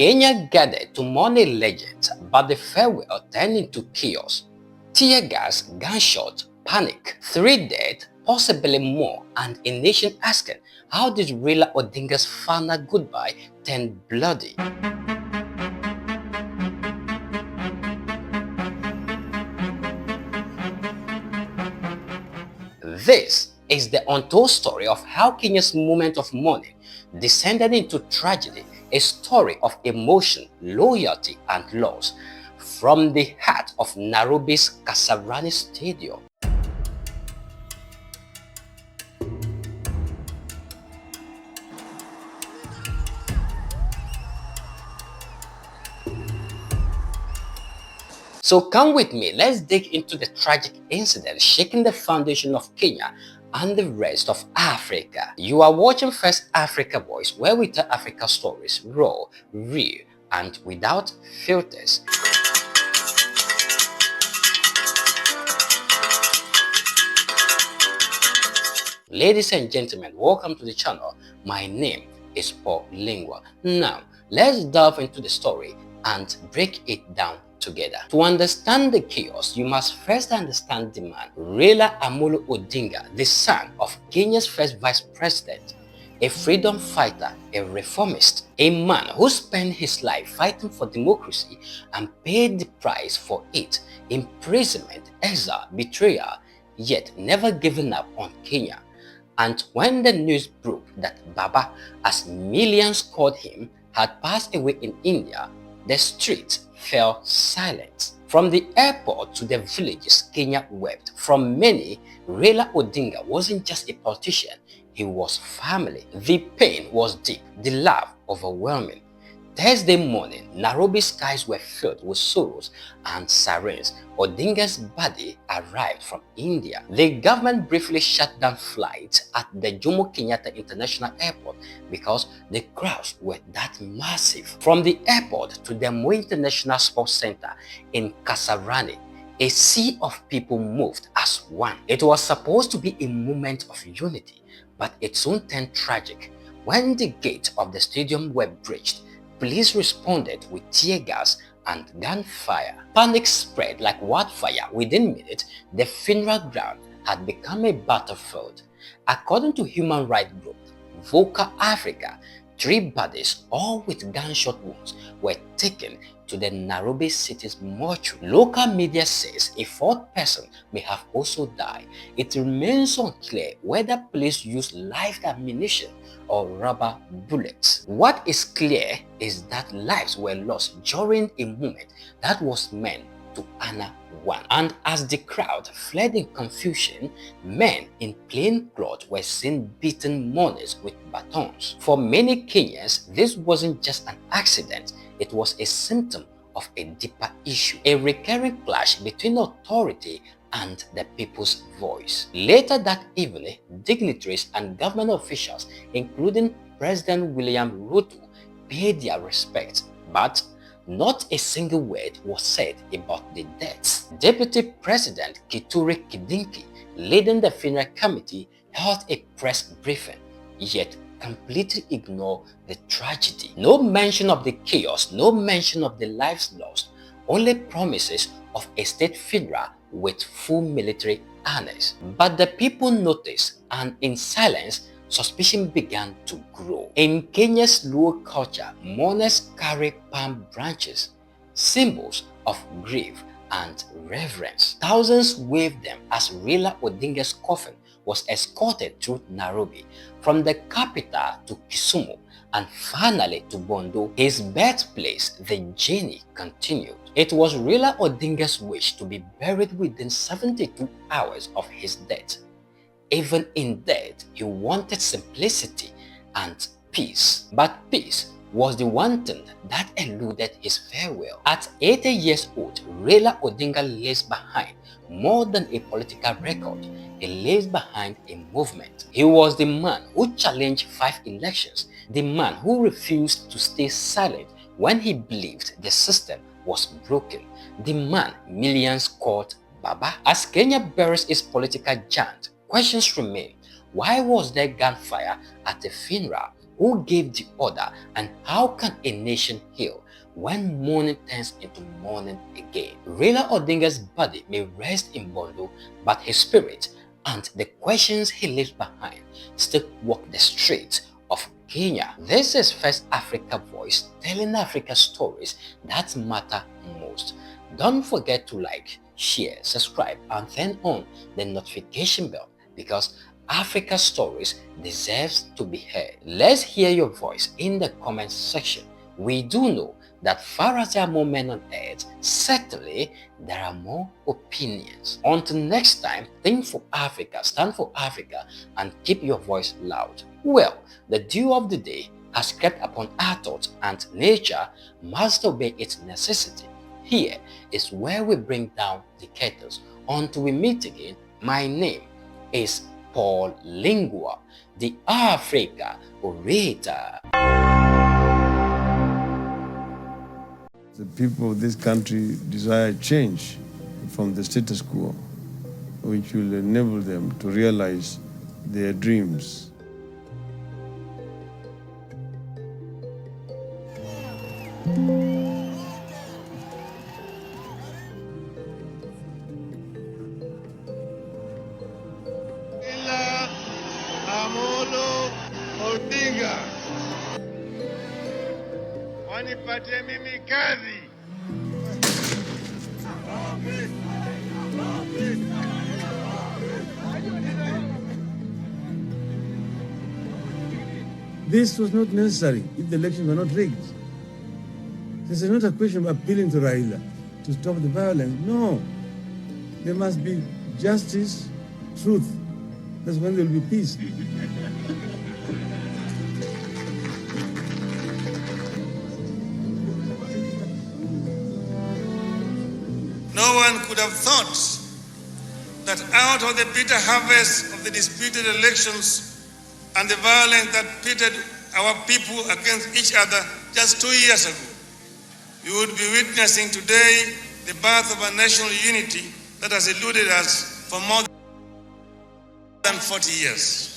Kenya gathered to mourn a legend, but the farewell turned into chaos. Tear gas, gunshot, panic, 3 dead, possibly more, and a nation asking, how did Raila Odinga's final goodbye turn bloody? This is the untold story of how Kenya's moment of mourning descended into tragedy, a story of emotion, loyalty, and loss from the heart of Nairobi's Kasarani Stadium. So come with me, let's dig into the tragic incident shaking the foundation of Kenya and the rest of Africa. You are watching First Africa Voice, where we tell Africa stories raw, real, and without filters. Ladies and gentlemen, welcome to the channel. My name is Paul Lingua. Now, let's delve into the story and break it down together. To understand the chaos, you must first understand the man, Raila Amolo Odinga, the son of Kenya's first vice president, a freedom fighter, a reformist, a man who spent his life fighting for democracy and paid the price for it, imprisonment, exile, betrayal, yet never given up on Kenya. And when the news broke that Baba, as millions called him, had passed away in India, the streets fell silent. From the airport to the villages, Kenya wept. From many, Raila Odinga wasn't just a politician, he was family. The pain was deep, the love overwhelming. Thursday morning, Nairobi skies were filled with sorrows and sirens. Odinga's body arrived from India. The government briefly shut down flights at the Jomo Kenyatta International Airport because the crowds were that massive. From the airport to the Moi International Sports Center in Kasarani, a sea of people moved as one. It was supposed to be a moment of unity, but it soon turned tragic. When the gates of the stadium were breached, police responded with tear gas and gunfire. Panic spread like wildfire. Within minutes, the funeral ground had become a battlefield. According to human rights group Vocal Africa, 3 bodies, all with gunshot wounds, were taken to the Nairobi city's mortuary. Local media says a 4th person may have also died. It remains unclear whether police used live ammunition or rubber bullets. What is clear is that lives were lost during a moment that was meant to honor one. And as the crowd fled in confusion, men in plain clothes were seen beating mourners with batons. For many Kenyans, this wasn't just an accident, it was a symptom of a deeper issue, a recurring clash between authority and the people's voice. Later that evening, dignitaries and government officials, including President William Ruto, paid their respects, but not a single word was said about the deaths. Deputy President Kithure Kindiki, leading the funeral committee, held a press briefing, yet completely ignored the tragedy. No mention of the chaos, no mention of the lives lost, only promises of a state funeral with full military honors. But the people noticed, and in silence, suspicion began to grow. In Kenya's Luo culture, mourners carry palm branches, symbols of grief and reverence. Thousands waved them as Raila Odinga's coffin was escorted through Nairobi, from the capital to Kisumu, and finally to Bondo, his birthplace. The journey continued. It was Raila Odinga's wish to be buried within 72 hours of his death. Even in death, he wanted simplicity and peace. But peace was the one thing that eluded his farewell. At 80 years old, Raila Odinga leaves behind more than a political record. He leaves behind a movement. He was the man who challenged 5 elections, the man who refused to stay silent when he believed the system was broken, the man millions called Baba. As Kenya buries its political giant, questions remain. Why was there gunfire at the funeral? Who gave the order, and how can a nation heal when mourning turns into mourning again? Raila Odinga's body may rest in Bondo, but his spirit and the questions he leaves behind still walk the streets of Kenya. This is First Africa Voice, telling Africa stories that matter most. Don't forget to like, share, subscribe, and turn on the notification bell, because Africa stories deserves to be heard. Let's hear your voice in the comments section. We do know that far as there are more men on earth, certainly there are more opinions. Until next time, think for Africa, stand for Africa, and keep your voice loud. Well, the dew of the day has crept upon our thoughts, and nature must obey its necessity. Here is where we bring down the kettles. Until we meet again, my name is Paul Lingua, the Africa orator. The people of this country desire change from the status quo, which will enable them to realize their dreams. Raila Odinga, wanipatie mimi kazi. This was not necessary if the elections were not rigged. This is not a question of appealing to Raila to stop the violence. No. There must be justice, truth. That's when there will be peace. No one could have thought that out of the bitter harvest of the disputed elections and the violence that pitted our people against each other just 2 years ago, we would be witnessing today the birth of a national unity that has eluded us for more than 40 years.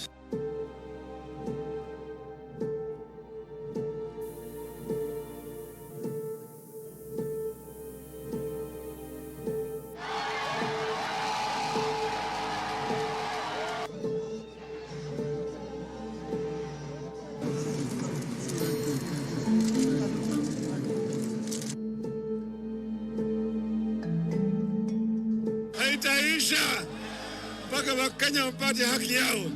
Haitaisha mpaka Wakenya wapate haki yao.